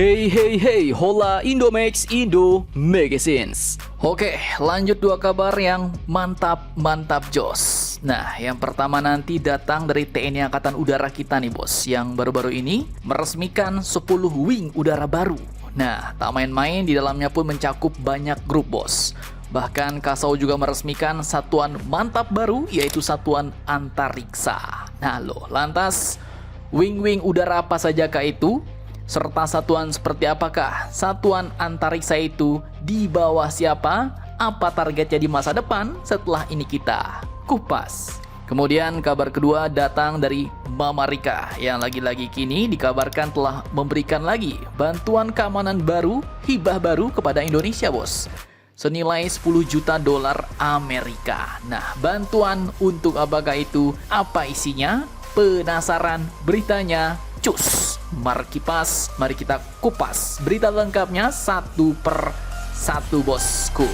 Hey hey hey, hola Indomax Indo Magazines. Oke, lanjut dua kabar yang mantap jos. Nah, yang pertama nanti datang dari TNI Angkatan Udara kita nih bos, yang baru-baru ini meresmikan 10 wing udara baru. Nah, tak main-main, di dalamnya pun mencakup banyak grup bos. Bahkan Kasau juga meresmikan satuan mantap baru, yaitu Satuan Antariksa. Nah loh, lantas wing-wing udara apa sajakah itu? Serta satuan seperti apakah Satuan Antariksa itu, di bawah siapa, apa targetnya di masa depan? Setelah ini kita kupas. Kemudian kabar kedua datang dari Mama Rika, yang lagi-lagi kini dikabarkan telah memberikan lagi bantuan keamanan baru, hibah baru kepada Indonesia bos, senilai 10 juta dolar Amerika. Nah, bantuan untuk apakah itu? Apa isinya? Penasaran beritanya? Cus! Mari kita kupas berita lengkapnya satu per satu bosku.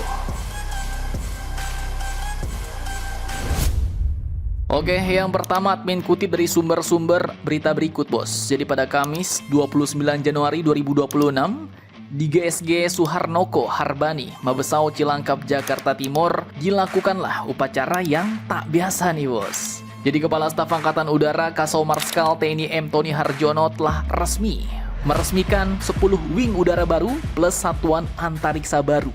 Oke, yang pertama admin kutip dari sumber-sumber berita berikut bos. Jadi pada Kamis 29 Januari 2026 di GSG Suharnoko Harbani, Mabesau Cilangkap, Jakarta Timur, dilakukanlah upacara yang tak biasa nih bos. Jadi Kepala Staf Angkatan Udara Kasau Marskal TNI M. Tony Harjono telah resmi meresmikan 10 wing udara baru plus satuan antariksa baru.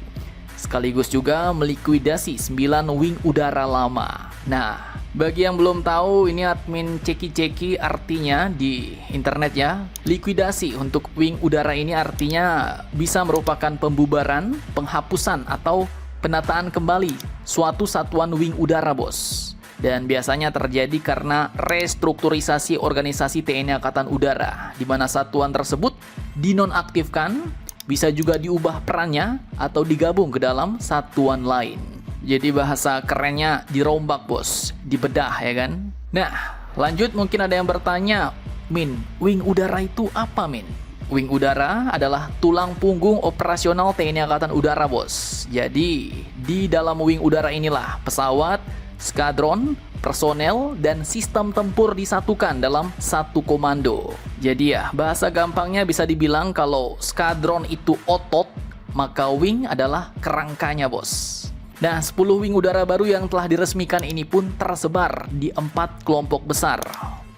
Sekaligus juga melikuidasi 9 wing udara lama. Nah, bagi yang belum tahu, ini admin ceki-ceki artinya di internet ya. Likuidasi untuk wing udara ini artinya bisa merupakan pembubaran, penghapusan atau penataan kembali suatu satuan wing udara bos. Dan biasanya terjadi karena restrukturisasi organisasi TNI Angkatan Udara, di mana satuan tersebut dinonaktifkan, bisa juga diubah perannya atau digabung ke dalam satuan lain. Jadi bahasa kerennya dirombak bos, dibedah ya kan. Nah, lanjut mungkin ada yang bertanya, Min, wing udara itu apa Min? Wing udara adalah tulang punggung operasional TNI Angkatan Udara bos. Jadi di dalam wing udara inilah pesawat, skadron, personel, dan sistem tempur disatukan dalam satu komando. Jadi ya, bahasa gampangnya bisa dibilang kalau skadron itu otot, maka wing adalah kerangkanya bos. Nah, 10 wing udara baru yang telah diresmikan ini pun tersebar di 4 kelompok besar.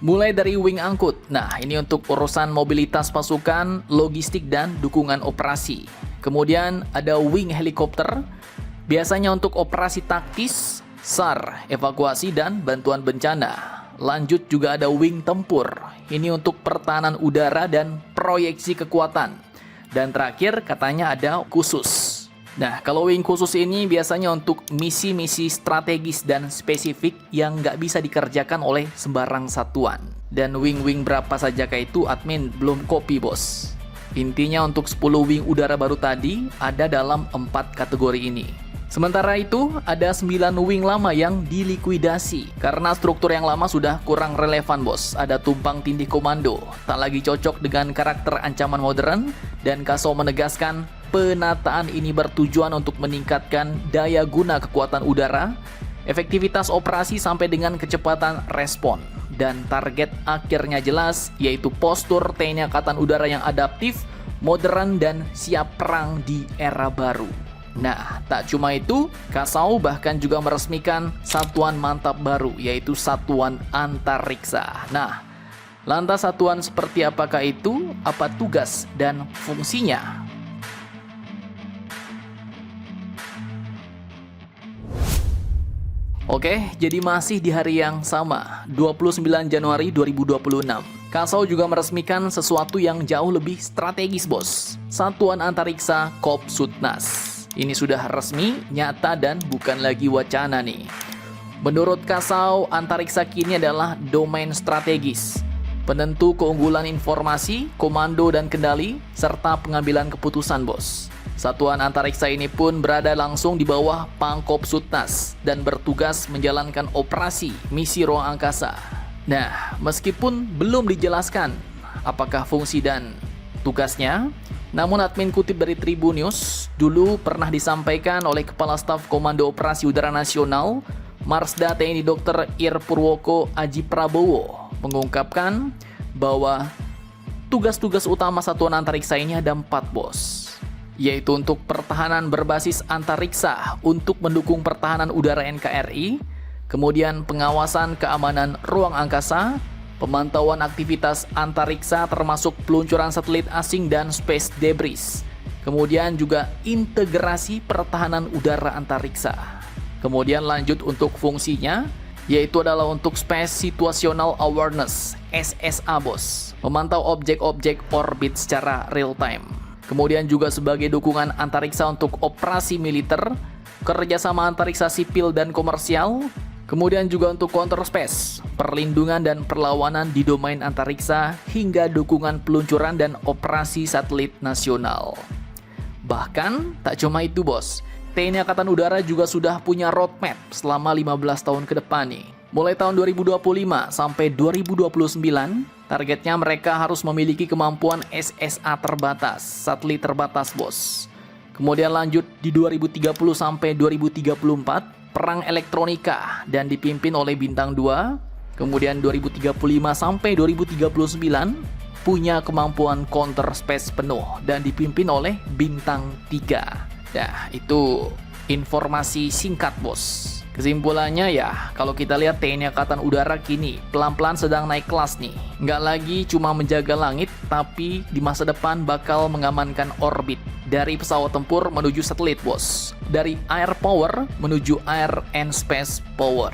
Mulai dari wing angkut. Nah, ini untuk urusan mobilitas pasukan, logistik, dan dukungan operasi. Kemudian ada wing helikopter, biasanya untuk operasi taktis, SAR, evakuasi, dan bantuan bencana. Lanjut juga ada wing tempur. Ini untuk pertahanan udara dan proyeksi kekuatan. Dan terakhir katanya ada khusus. Nah, kalau wing khusus ini biasanya untuk misi-misi strategis dan spesifik yang nggak bisa dikerjakan oleh sembarang satuan. Dan wing-wing berapa sajakah itu admin belum copy bos. Intinya untuk 10 wing udara baru tadi ada dalam 4 kategori ini. Sementara itu, ada 9 wing lama yang dilikuidasi karena struktur yang lama sudah kurang relevan bos. Ada tumpang tindih komando, tak lagi cocok dengan karakter ancaman modern, dan Kasau menegaskan penataan ini bertujuan untuk meningkatkan daya guna kekuatan udara, efektivitas operasi sampai dengan kecepatan respon. Dan target akhirnya jelas, yaitu postur TNI Angkatan Udara yang adaptif, modern, dan siap perang di era baru. Nah, tak cuma itu, Kasau bahkan juga meresmikan satuan mantap baru, yaitu Satuan Antariksa. Nah, lantas satuan seperti apakah itu, apa tugas dan fungsinya? Oke, jadi masih di hari yang sama, 29 Januari 2026. Kasau juga meresmikan sesuatu yang jauh lebih strategis bos, Satuan Antariksa Kopsudnas. Ini sudah resmi, nyata, dan bukan lagi wacana nih. Menurut Kasau, antariksa kini adalah domain strategis, penentu keunggulan informasi, komando dan kendali, serta pengambilan keputusan bos. Satuan antariksa ini pun berada langsung di bawah Pangkopsudnas dan bertugas menjalankan operasi misi ruang angkasa. Nah, meskipun belum dijelaskan apakah fungsi dan tugasnya, namun admin kutip dari Tribunnews, dulu pernah disampaikan oleh Kepala Staf Komando Operasi Udara Nasional, Marsda TNI Dr. Ir Purwoko Aji Prabowo, mengungkapkan bahwa tugas-tugas utama satuan antariksa ini ada 4, bos. Yaitu untuk pertahanan berbasis antariksa untuk mendukung pertahanan udara NKRI, kemudian pengawasan keamanan ruang angkasa, pemantauan aktivitas antariksa termasuk peluncuran satelit asing dan space debris, kemudian juga integrasi pertahanan udara antariksa. Kemudian lanjut untuk fungsinya, yaitu adalah untuk Space Situational Awareness, SSA, bos, memantau objek-objek orbit secara real time. Kemudian juga sebagai dukungan antariksa untuk operasi militer, kerjasama antariksa sipil dan komersial, kemudian juga untuk counter space, perlindungan dan perlawanan di domain antariksa, hingga dukungan peluncuran dan operasi satelit nasional. Bahkan, tak cuma itu, bos. TNI Angkatan Udara juga sudah punya roadmap selama 15 tahun ke depan nih. Mulai tahun 2025 sampai 2029, targetnya mereka harus memiliki kemampuan SSA terbatas, satelit terbatas, bos. Kemudian lanjut di 2030 sampai 2034, perang elektronika dan dipimpin oleh Bintang 2. Kemudian 2035 sampai 2039, punya kemampuan counter space penuh dan dipimpin oleh Bintang 3. Nah, itu informasi singkat, bos. Kesimpulannya ya, kalau kita lihat TNI Angkatan Udara kini pelan-pelan sedang naik kelas nih. Nggak lagi cuma menjaga langit, tapi di masa depan bakal mengamankan orbit. Dari pesawat tempur menuju satelit, bos. Dari air power menuju air and space power.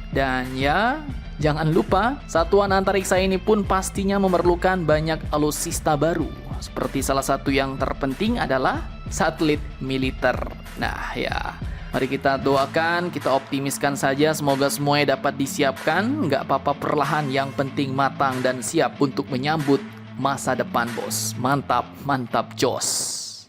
Dan ya, jangan lupa, satuan antariksa ini pun pastinya memerlukan banyak alutsista baru. Seperti salah satu yang terpenting adalah satelit militer. Nah ya, mari kita doakan, kita optimiskan saja, semoga semuanya dapat disiapkan. Nggak apa-apa perlahan, yang penting matang dan siap untuk menyambut masa depan, bos. Mantap, mantap, jos.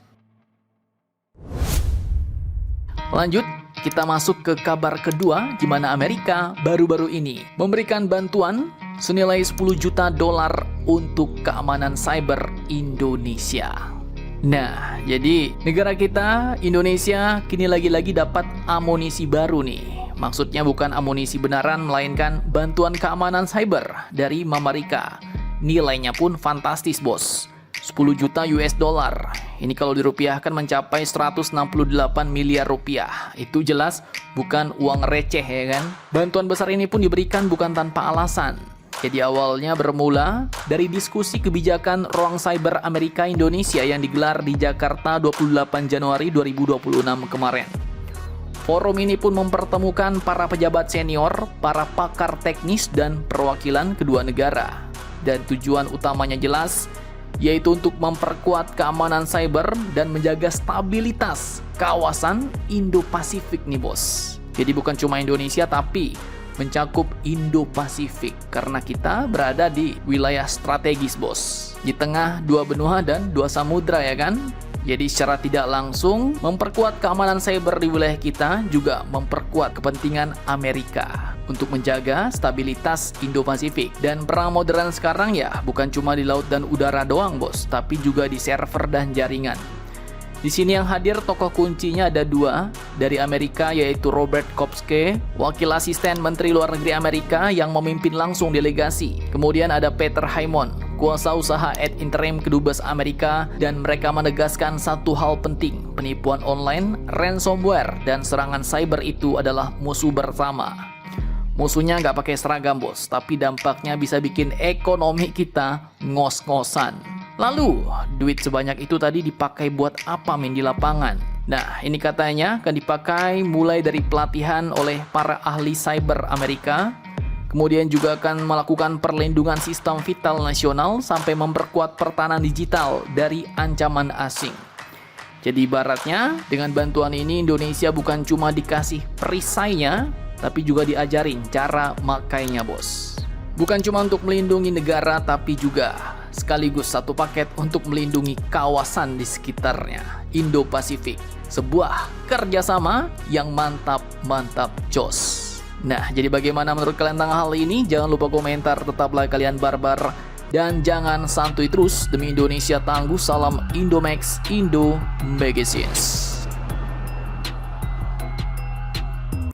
Lanjut, kita masuk ke kabar kedua, di mana Amerika baru-baru ini memberikan bantuan senilai 10 juta dolar untuk keamanan cyber Indonesia. Nah, jadi negara kita, Indonesia, kini lagi-lagi dapat amunisi baru nih. Maksudnya bukan amunisi benaran, melainkan bantuan keamanan cyber dari Mamarika. Nilainya pun fantastis, bos. 10 juta US dollar. Ini kalau dirupiahkan mencapai 168 miliar rupiah. Itu jelas bukan uang receh, ya kan? Bantuan besar ini pun diberikan bukan tanpa alasan. Jadi awalnya bermula dari diskusi kebijakan ruang cyber Amerika Indonesia yang digelar di Jakarta 28 Januari 2026 kemarin. Forum ini pun mempertemukan para pejabat senior, para pakar teknis, dan perwakilan kedua negara. Dan tujuan utamanya jelas, yaitu untuk memperkuat keamanan cyber dan menjaga stabilitas kawasan Indo-Pasifik nih, bos. Jadi bukan cuma Indonesia, tapi mencakup Indo-Pasifik, karena kita berada di wilayah strategis, bos, di tengah dua benua dan dua samudra, ya kan? Jadi secara tidak langsung memperkuat keamanan cyber di wilayah kita juga memperkuat kepentingan Amerika untuk menjaga stabilitas Indo-Pasifik. Dan perang modern sekarang ya bukan cuma di laut dan udara doang, bos, tapi juga di server dan jaringan. Di sini yang hadir tokoh kuncinya ada 2 dari Amerika, yaitu Robert Kopske, wakil asisten Menteri Luar Negeri Amerika yang memimpin langsung delegasi. Kemudian ada Peter Haimon, kuasa usaha ad interim Kedubes Amerika, dan mereka menegaskan satu hal penting: penipuan online, ransomware, dan serangan cyber itu adalah musuh bersama. Musuhnya nggak pakai seragam, bos, tapi dampaknya bisa bikin ekonomi kita ngos-ngosan. Lalu, duit sebanyak itu tadi dipakai buat apa, men, di lapangan? Nah, ini katanya akan dipakai mulai dari pelatihan oleh para ahli cyber Amerika, kemudian juga akan melakukan perlindungan sistem vital nasional sampai memperkuat pertahanan digital dari ancaman asing. Jadi ibaratnya, dengan bantuan ini Indonesia bukan cuma dikasih perisainya, tapi juga diajarin cara makainya, bos. Bukan cuma untuk melindungi negara, tapi juga sekaligus satu paket untuk melindungi kawasan di sekitarnya, Indo-Pasifik. Sebuah kerjasama yang mantap jos. Nah, jadi bagaimana menurut kalian tentang hal ini? Jangan lupa komentar, tetaplah kalian barbar, dan jangan santuy terus. Demi Indonesia tangguh, salam Indomax, Indo Magazines.